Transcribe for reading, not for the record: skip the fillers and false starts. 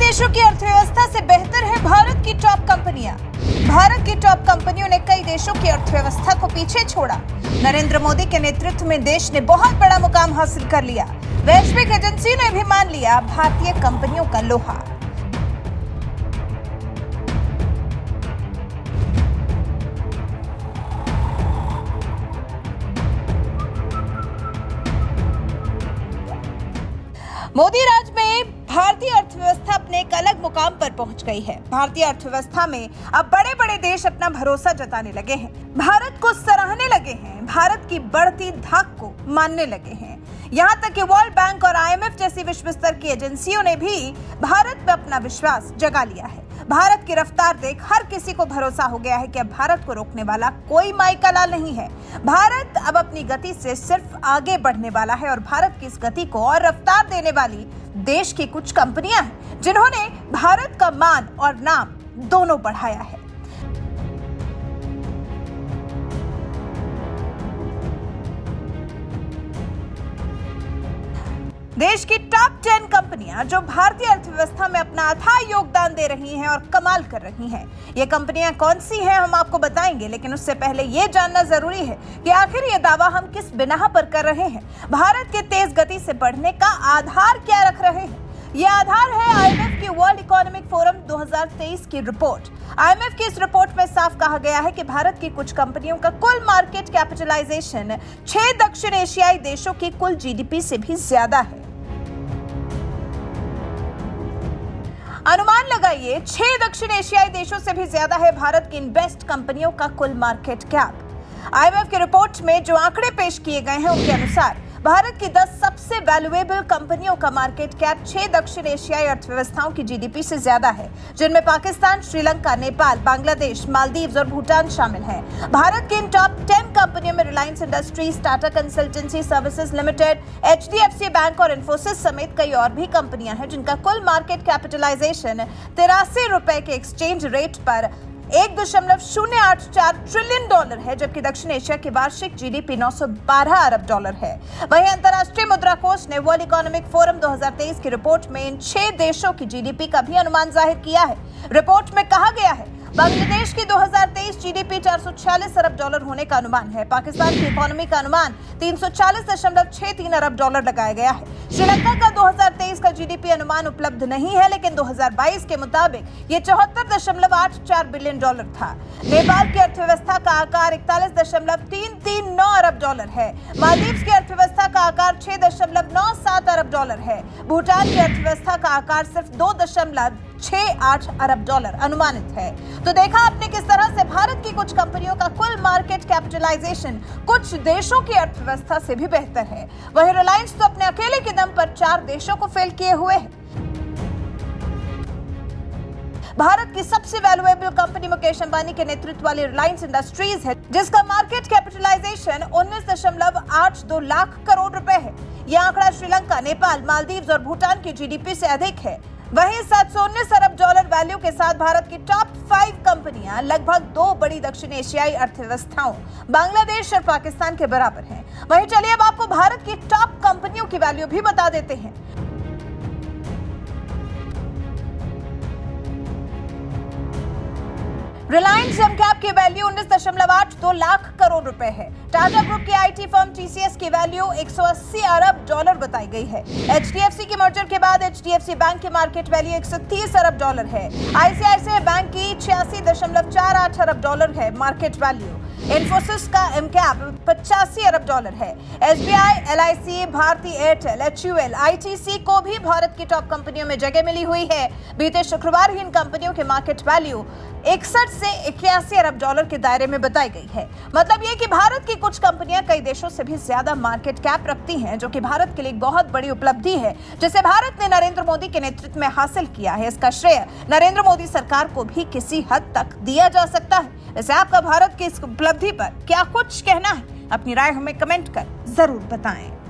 देशों की अर्थव्यवस्था से बेहतर है भारत की टॉप कंपनियां। भारत की टॉप कंपनियों ने कई देशों की अर्थव्यवस्था को पीछे छोड़ा। नरेंद्र मोदी के नेतृत्व में देश ने बहुत बड़ा मुकाम हासिल कर लिया। वैश्विक एजेंसियों ने भी मान लिया भारतीय कंपनियों का लोहा। मोदी राज में भारतीय अर्थव्यवस्था अपने एक अलग मुकाम पर पहुंच गई है। भारतीय अर्थव्यवस्था में अब बड़े बड़े देश अपना भरोसा जताने लगे हैं, भारत को सराहने लगे हैं, भारत की बढ़ती धाक को मानने लगे हैं। यहाँ तक कि वर्ल्ड बैंक और IMF जैसी विश्व स्तर की एजेंसियों ने भी भारत में अपना विश्वास जगा लिया है। भारत की रफ्तार देख हर किसी को भरोसा हो गया है कि अब भारत को रोकने वाला कोई माइका लाल नहीं है। भारत अब अपनी गति से सिर्फ आगे बढ़ने वाला है और भारत की इस गति को और रफ्तार देने वाली देश की कुछ कंपनियां हैं जिन्होंने भारत का मान और नाम दोनों बढ़ाया है। देश की टॉप 10 कंपनियां जो भारतीय अर्थव्यवस्था में अपना अथाह योगदान दे रही हैं और कमाल कर रही हैं। ये कंपनियां कौन सी हैं हम आपको बताएंगे, लेकिन उससे पहले ये जानना जरूरी है कि आखिर ये दावा हम किस बिना पर कर रहे हैं। भारत के तेज गति से बढ़ने का आधार क्या रख रहे हैं? ये आधार है IMF की वर्ल्ड इकोनॉमिक फोरम 2023 की रिपोर्ट। IMF की इस रिपोर्ट में साफ कहा गया है कि भारत की कुछ कंपनियों का कुल मार्केट कैपिटलाइजेशन 6 दक्षिण एशियाई देशों की कुल GDP से भी ज्यादा है। अनुमान लगाइए 6 दक्षिण एशियाई देशों से भी ज्यादा है भारत की इन बेस्ट कंपनियों का कुल मार्केट कैप। IMF की रिपोर्ट में जो आंकड़े पेश किए गए हैं उनके अनुसार भारत की 10 सबसे वैल्यूएबल कंपनियों का मार्केट कैप 6 दक्षिण एशियाई अर्थव्यवस्थाओं की GDP से ज्यादा है, जिनमें पाकिस्तान, श्रीलंका, नेपाल, बांग्लादेश, मालदीव्स और भूटान शामिल हैं। भारत की इन टॉप 10 कंपनियों में Reliance industries, Tata consultancy services limited, HDFC bank और इन्फोसिस समेत कई और भी कंपनियां हैं जिनका कुल मार्केट कैपिटलाइजेशन 83 रुपए के एक्सचेंज रेट पर $1.084 ट्रिलियन है, जबकि दक्षिण एशिया की वार्षिक GDP 912 अरब डॉलर है। वहीं अंतर्राष्ट्रीय मुद्रा कोष ने वर्ल्ड इकोनॉमिक फोरम 2023 की रिपोर्ट में इन 6 देशों की GDP का भी अनुमान जाहिर किया है। रिपोर्ट में कहा गया है बांग्लादेश की 2023 GDP 446 अरब डॉलर होने का अनुमान है। पाकिस्तान की इकोनॉमी का अनुमान 340.63 अरब डॉलर लगाया गया है। श्रीलंका का 2023 का GDP अनुमान उपलब्ध नहीं है, लेकिन 2022 के मुताबिक ये 74.84 बिलियन डॉलर था। नेपाल की अर्थव्यवस्था का आकार 41.339 अरब डॉलर है। मालदीव्स की अर्थव्यवस्था का आकार 6.97 अरब डॉलर है। भूटान की अर्थव्यवस्था का आकार सिर्फ 2.68 अरब डॉलर अनुमानित है। तो देखा आपने किस तरह से भारत की कुछ कंपनियों का कुल मार्केट कैपिटलाइजेशन कुछ देशों की अर्थव्यवस्था से भी बेहतर है। वहीं रिलायंस तो अपने अकेले के दम पर 4 देशों को फेल किए हुए है। भारत की सबसे वैल्यूएबल कंपनी मुकेश अंबानी के नेतृत्व वाली रिलायंस इंडस्ट्रीज है, जिसका मार्केट कैपिटलाइजेशन 19.82 लाख करोड़ रुपए है। यह आंकड़ा श्रीलंका, नेपाल, मालदीव्स और भूटान की GDP से अधिक है। वहीं 719 अरब डॉलर वैल्यू के साथ भारत की टॉप 5 कंपनियां लगभग 2 बड़ी दक्षिण एशियाई अर्थव्यवस्थाओं बांग्लादेश और पाकिस्तान के बराबर हैं। वहीं चलिए अब आपको भारत की टॉप कंपनियों की वैल्यू भी बता देते हैं। रिलायंस जेमकैप की वैल्यू 19.82 लाख करोड़ रुपए है। टाटा ग्रुप की IT फर्म TCS की वैल्यू 180 अरब डॉलर बताई गई है। HDFC के मर्जर के बाद HDFC बैंक की मार्केट वैल्यू 130 अरब डॉलर है। ICICI बैंक की 86.48 अरब डॉलर है मार्केट वैल्यू। इन्फोसिस का एमकैप 85 अरब डॉलर है। SBI, LIC, Bharti Airtel, HUL, ITC को भी भारत की टॉप कंपनियों में जगह मिली हुई है। बीते शुक्रवार ही इन कंपनियों के मार्केट वैल्यू 61 से 81 अरब डॉलर के दायरे में बताई गई है। मतलब ये कि भारत की कुछ कंपनियां कई देशों से भी ज्यादा मार्केट कैप रखती हैं, जो कि भारत के लिए बहुत बड़ी उपलब्धि है, जिसे भारत ने नरेंद्र मोदी के नेतृत्व में हासिल किया है। इसका श्रेय नरेंद्र मोदी सरकार को भी किसी हद तक दिया जा सकता है। वैसे आपका भारत की इस उपलब्धि पर क्या कुछ कहना है? अपनी राय हमें कमेंट कर जरूर बताएं।